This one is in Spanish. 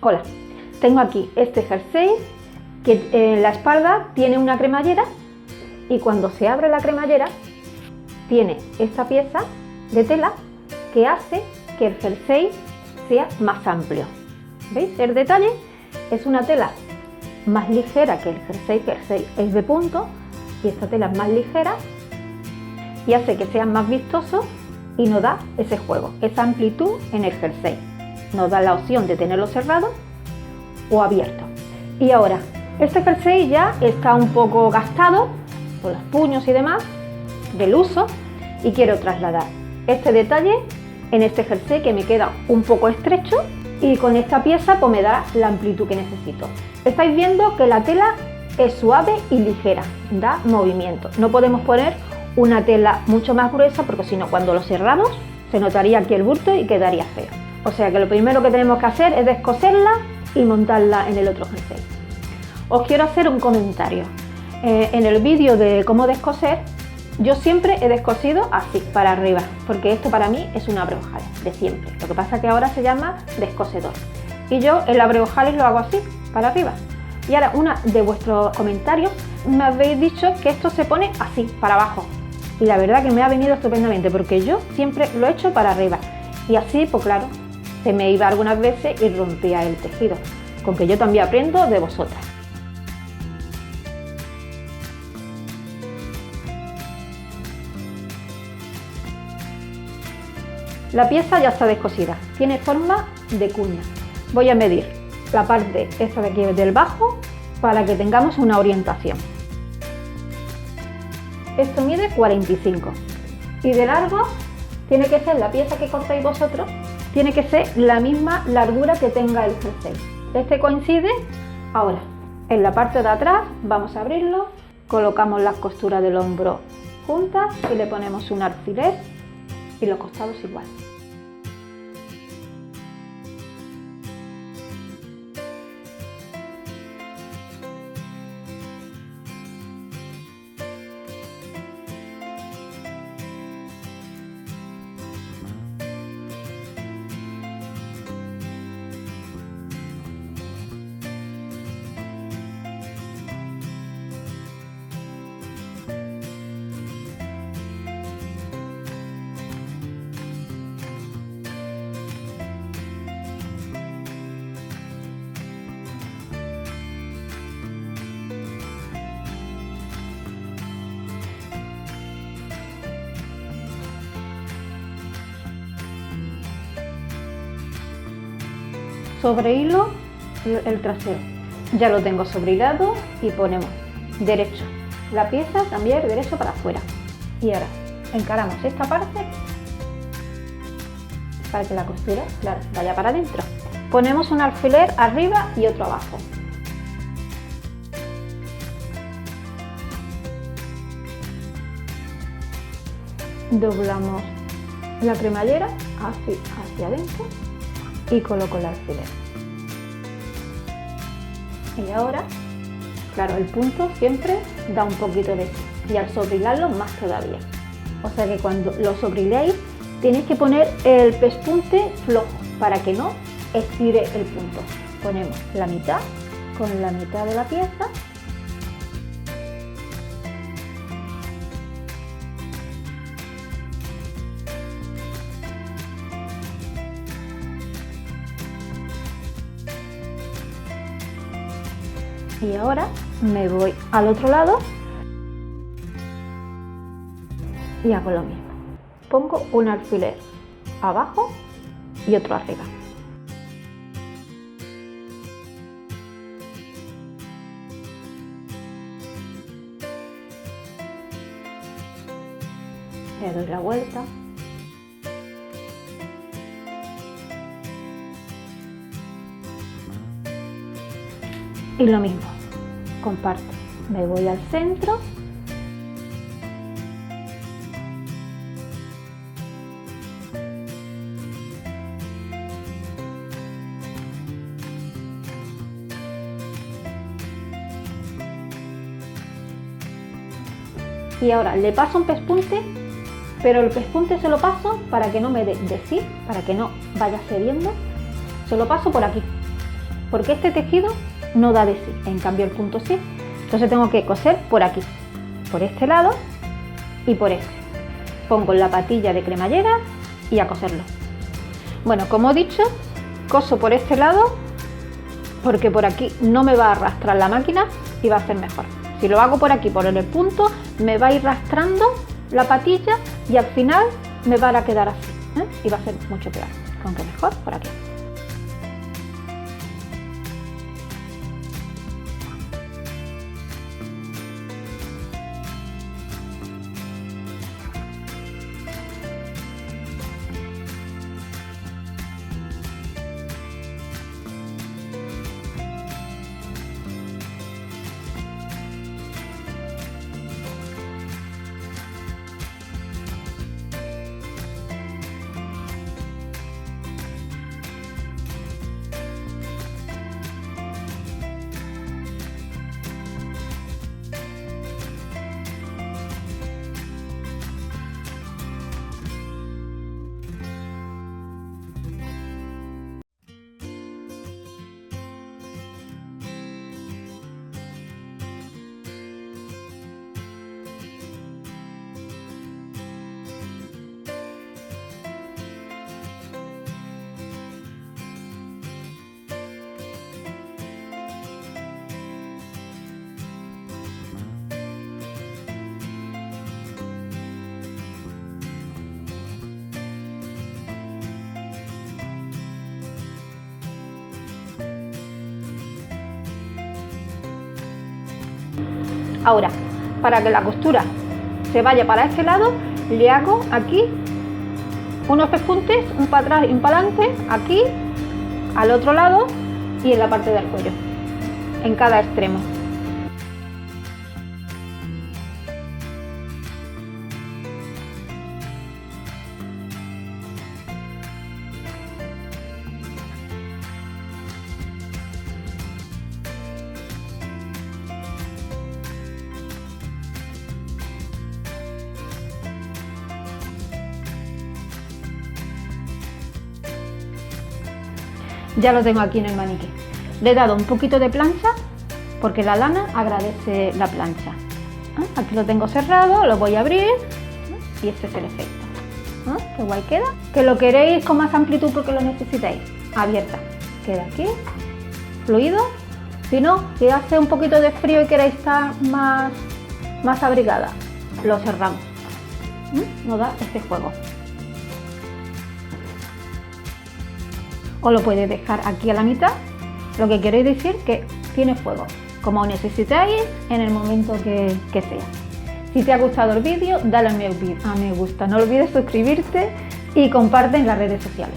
Hola, tengo aquí este jersey que en la espalda tiene una cremallera y cuando se abre la cremallera tiene esta pieza de tela que hace que el jersey sea más amplio. ¿Veis el detalle? Es una tela más ligera que el jersey es de punto y esta tela es más ligera y hace que sea más vistoso y nos da ese juego, esa amplitud en el jersey. Nos da la opción de tenerlo cerrado o abierto. Y ahora, este jersey ya está un poco gastado por los puños y demás del uso y quiero trasladar este detalle en este jersey que me queda un poco estrecho y con esta pieza pues me da la amplitud que necesito. Estáis viendo que la tela es suave y ligera, da movimiento. No podemos poner una tela mucho más gruesa porque si no cuando lo cerramos se notaría aquí el bulto y quedaría feo. O sea que lo primero que tenemos que hacer es descoserla y montarla en el otro jersey. Os quiero hacer un comentario. En el vídeo de cómo descoser, yo siempre he descosido así, para arriba, porque esto para mí es un abreojales de siempre. Lo que pasa es que ahora se llama descosedor. Y yo el abreojales lo hago así, para arriba. Y ahora una de vuestros comentarios me habéis dicho que esto se pone así, para abajo. Y la verdad que me ha venido estupendamente, porque yo siempre lo he hecho para arriba. Y así, pues claro, se me iba algunas veces y rompía el tejido. Con que yo también aprendo de vosotras. La pieza ya está descosida, tiene forma de cuña. Voy a medir la parte esta de aquí del bajo para que tengamos una orientación. Esto mide 45 y de largo tiene que ser la pieza que cortáis vosotros, tiene que ser la misma largura que tenga el jersey. Este coincide. Ahora, en la parte de atrás vamos a abrirlo, colocamos las costuras del hombro juntas y le ponemos un alfiler y los costados igual. Sobrehilo el trasero, ya lo tengo sobrehilado y ponemos derecho la pieza, también derecho para afuera y ahora encaramos esta parte para que la costura, claro, vaya para adentro. Ponemos un alfiler arriba y otro abajo. Doblamos la cremallera hacia adentro y coloco el alfiler. Y ahora, claro, el punto siempre da un poquito de y al sobrilarlo más todavía. O sea que cuando lo sobriléis tenéis que poner el pespunte flojo para que no estire el punto. Ponemos la mitad con la mitad de la pieza. Y ahora me voy al otro lado y hago lo mismo. Pongo un alfiler abajo y otro arriba. Le doy la vuelta. Y lo mismo, comparto, me voy al centro y ahora le paso un pespunte, pero el pespunte se lo paso para que no me dé de sí, para que no vaya cediendo, se lo paso por aquí porque este tejido no da de sí, en cambio el punto sí. Entonces tengo que coser por aquí, por este lado y por este. Pongo la patilla de cremallera y a coserlo. Bueno, como he dicho, coso por este lado porque por aquí no me va a arrastrar la máquina y va a ser mejor. Si lo hago por aquí, por el punto, me va a ir arrastrando la patilla y al final me va a quedar así, ¿eh? Y va a ser mucho peor, aunque mejor por aquí. Ahora, para que la costura se vaya para este lado, le hago aquí unos pespuntes, un para atrás y un para adelante, aquí, al otro lado y en la parte del cuello, en cada extremo. Ya lo tengo aquí en el maniquí. Le he dado un poquito de plancha porque la lana agradece la plancha. Aquí lo tengo cerrado, lo voy a abrir y este es el efecto. Qué guay queda. Que lo queréis con más amplitud porque lo necesitáis. Abierta. Queda aquí, fluido. Si no, si hace un poquito de frío y queréis estar más abrigada, lo cerramos. Nos da este juego. O lo podéis dejar aquí a la mitad, lo que queréis decir que tiene fuego, como necesitáis en el momento que sea. Si te ha gustado el vídeo, dale a me gusta, no olvides suscribirte y comparte en las redes sociales.